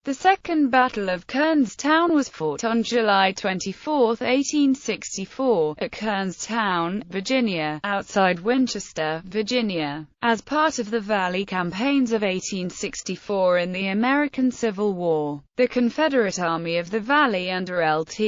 The Second Battle of Kernstown was fought on July 24, 1864, at Kernstown, Virginia, outside Winchester, Virginia, as part of the Valley Campaigns of 1864 in the American Civil War. The Confederate Army of the Valley under Lt.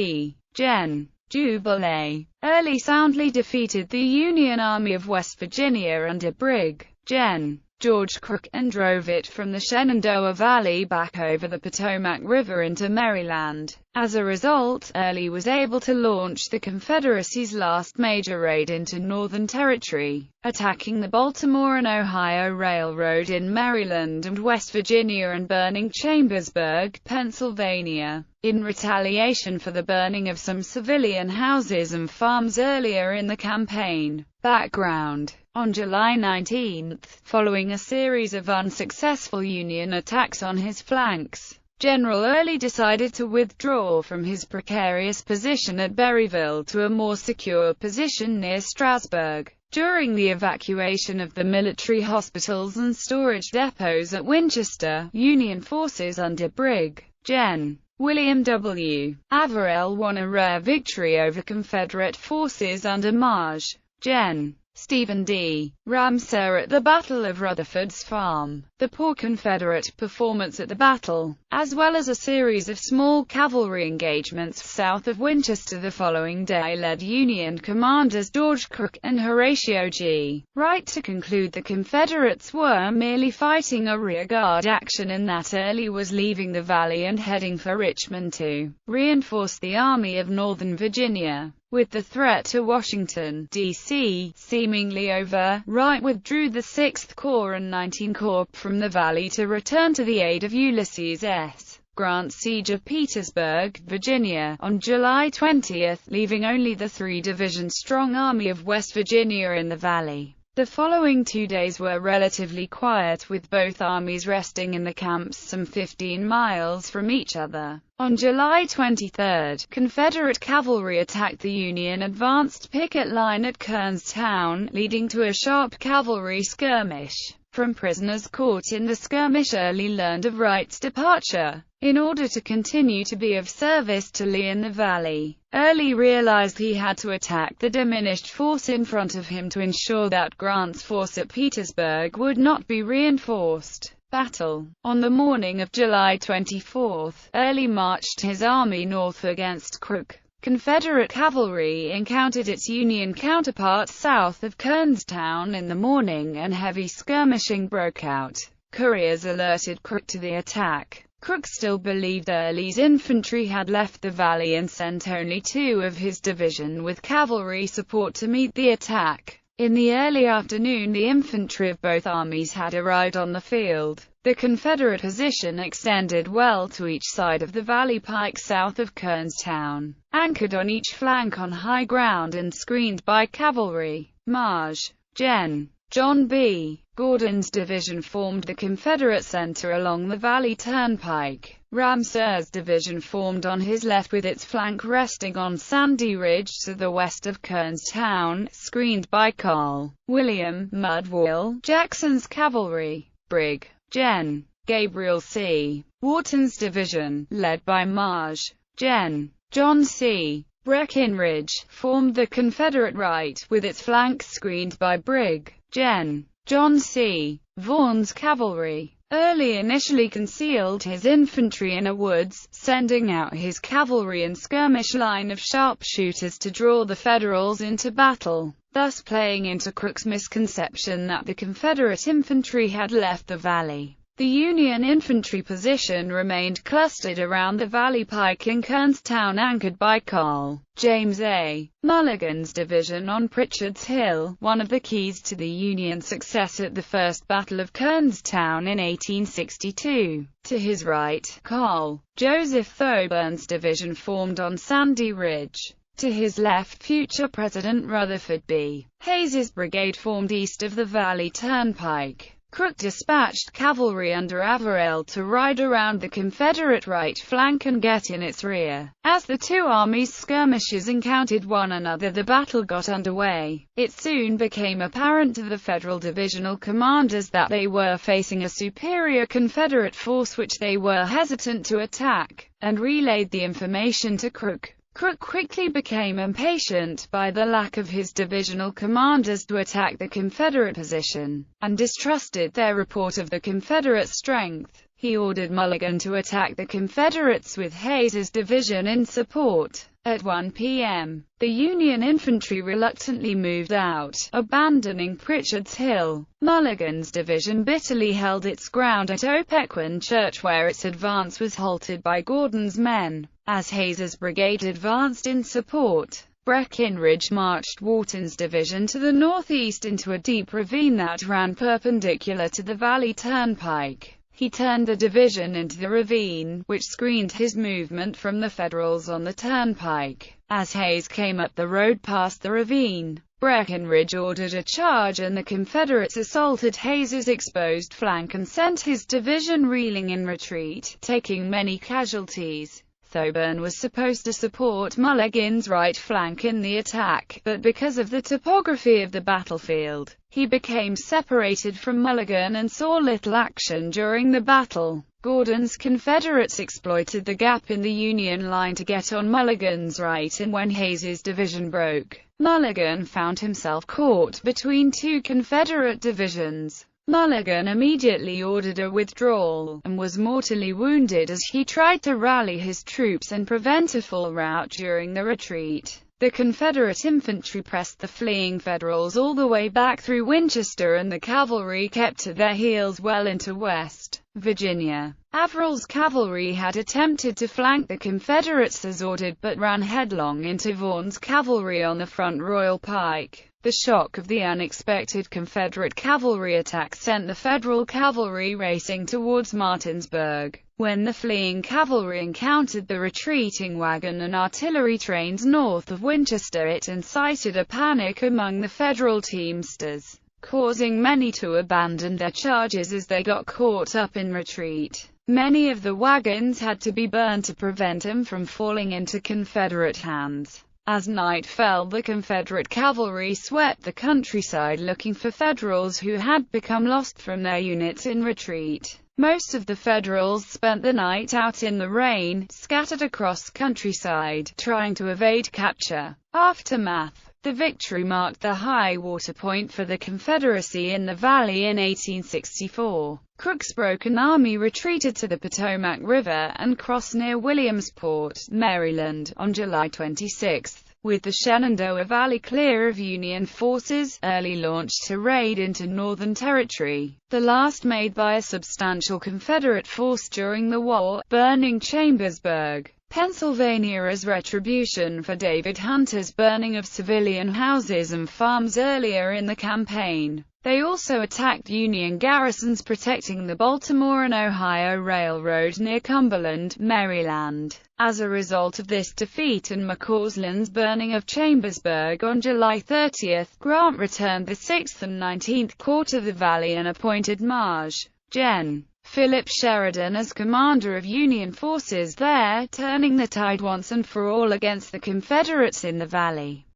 Gen. Jubilee Early soundly defeated the Union Army of West Virginia under Brig. Gen. George Crook, and drove it from the Shenandoah Valley back over the Potomac River into Maryland. As a result, Early was able to launch the Confederacy's last major raid into Northern Territory, attacking the Baltimore and Ohio Railroad in Maryland and West Virginia and burning Chambersburg, Pennsylvania, in retaliation for the burning of some civilian houses and farms earlier in the campaign. Background: on July 19, following a series of unsuccessful Union attacks on his flanks, General Early decided to withdraw from his precarious position at Berryville to a more secure position near Strasburg. During the evacuation of the military hospitals and storage depots at Winchester, Union forces under Brig. Gen. William W. Averell won a rare victory over Confederate forces under Maj. Gen. Stephen D. Ramseur at the Battle of Rutherford's Farm. The poor Confederate performance at the battle, as well as a series of small cavalry engagements south of Winchester the following day, led Union commanders George Crook and Horatio G. Wright to conclude the Confederates were merely fighting a rearguard action and that Early was leaving the Valley and heading for Richmond to reinforce the Army of Northern Virginia. With the threat to Washington, D.C., seemingly over, Wright withdrew the 6th Corps and 19th Corps from the Valley to return to the aid of Ulysses S. Grant's siege of Petersburg, Virginia, on July 20, leaving only the 3-division-strong Army of West Virginia in the Valley. The following 2 days were relatively quiet, with both armies resting in the camps some 15 miles from each other. On July 23, Confederate cavalry attacked the Union advanced picket line at Kernstown, leading to a sharp cavalry skirmish. From prisoners caught in the skirmish, Early learned of Wright's departure. In order to continue to be of service to Lee in the Valley, Early realized he had to attack the diminished force in front of him to ensure that Grant's force at Petersburg would not be reinforced. Battle. On the morning of July 24, Early marched his army north against Crook. Confederate cavalry encountered its Union counterparts south of Kernstown in the morning, and heavy skirmishing broke out. Couriers alerted Crook to the attack. Crook still believed Early's infantry had left the Valley and sent only 2 of his division with cavalry support to meet the attack. In the early afternoon, the infantry of both armies had arrived on the field. The Confederate position extended well to each side of the Valley Pike south of Kernstown, anchored on each flank on high ground and screened by cavalry. Maj. Gen. John B. Gordon's division formed the Confederate center along the Valley Turnpike. Ramseur's division formed on his left with its flank resting on Sandy Ridge to the west of Kernstown, screened by Carl William Mudwill Jackson's cavalry. Brig. Gen. Gabriel C. Wharton's division, led by Maj. Gen. John C. Breckinridge, formed the Confederate right, with its flanks screened by Brig. Gen. John C. Vaughan's cavalry. Early initially concealed his infantry in a woods, sending out his cavalry and skirmish line of sharpshooters to draw the Federals into battle, thus playing into Crook's misconception that the Confederate infantry had left the Valley. The Union infantry position remained clustered around the Valley Pike in Kernstown, anchored by Carl James A. Mulligan's division on Pritchard's Hill, one of the keys to the Union success at the First Battle of Kernstown in 1862. To his right, Carl Joseph Thoburn's division formed on Sandy Ridge. To his left, future President Rutherford B. Hayes's brigade formed east of the Valley Turnpike. Crook dispatched cavalry under Averell to ride around the Confederate right flank and get in its rear. As the two armies' skirmishers encountered one another, the battle got underway. It soon became apparent to the Federal divisional commanders that they were facing a superior Confederate force which they were hesitant to attack, and relayed the information to Crook. Crook quickly became impatient by the lack of his divisional commanders to attack the Confederate position, and distrusted their report of the Confederate strength. He ordered Mulligan to attack the Confederates with Hayes's division in support. At 1 p.m., the Union infantry reluctantly moved out, abandoning Pritchard's Hill. Mulligan's division bitterly held its ground at Opequon Church, where its advance was halted by Gordon's men. As Hayes's brigade advanced in support, Breckinridge marched Wharton's division to the northeast into a deep ravine that ran perpendicular to the Valley Turnpike. He turned the division into the ravine, which screened his movement from the Federals on the turnpike. As Hayes came up the road past the ravine, Breckinridge ordered a charge, and the Confederates assaulted Hayes's exposed flank and sent his division reeling in retreat, taking many casualties. Thoburn was supposed to support Mulligan's right flank in the attack, but because of the topography of the battlefield, he became separated from Mulligan and saw little action during the battle. Gordon's Confederates exploited the gap in the Union line to get on Mulligan's right, and when Hayes's division broke, Mulligan found himself caught between two Confederate divisions. Mulligan immediately ordered a withdrawal, and was mortally wounded as he tried to rally his troops and prevent a full rout during the retreat. The Confederate infantry pressed the fleeing Federals all the way back through Winchester, and the cavalry kept to their heels well into West Virginia. Averell's cavalry had attempted to flank the Confederates as ordered, but ran headlong into Vaughan's cavalry on the front Royal Pike. The shock of the unexpected Confederate cavalry attack sent the Federal cavalry racing towards Martinsburg. When the fleeing cavalry encountered the retreating wagon and artillery trains north of Winchester, it incited a panic among the Federal teamsters, causing many to abandon their charges as they got caught up in retreat. Many of the wagons had to be burned to prevent them from falling into Confederate hands. As night fell, the Confederate cavalry swept the countryside looking for Federals who had become lost from their units in retreat. Most of the Federals spent the night out in the rain, scattered across countryside, trying to evade capture. Aftermath. The victory marked the high water point for the Confederacy in the Valley in 1864. Crook's broken army retreated to the Potomac River and crossed near Williamsport, Maryland, on July 26. With the Shenandoah Valley clear of Union forces, Early launched a raid into Northern Territory, the last made by a substantial Confederate force during the war, burning Chambersburg, Pennsylvania as retribution for David Hunter's burning of civilian houses and farms earlier in the campaign. They also attacked Union garrisons protecting the Baltimore and Ohio Railroad near Cumberland, Maryland. As a result of this defeat and McCausland's burning of Chambersburg on July 30, Grant returned the 6th and 19th Corps to the Valley and appointed Maj. Gen. Philip Sheridan as commander of Union forces there, turning the tide once and for all against the Confederates in the Valley.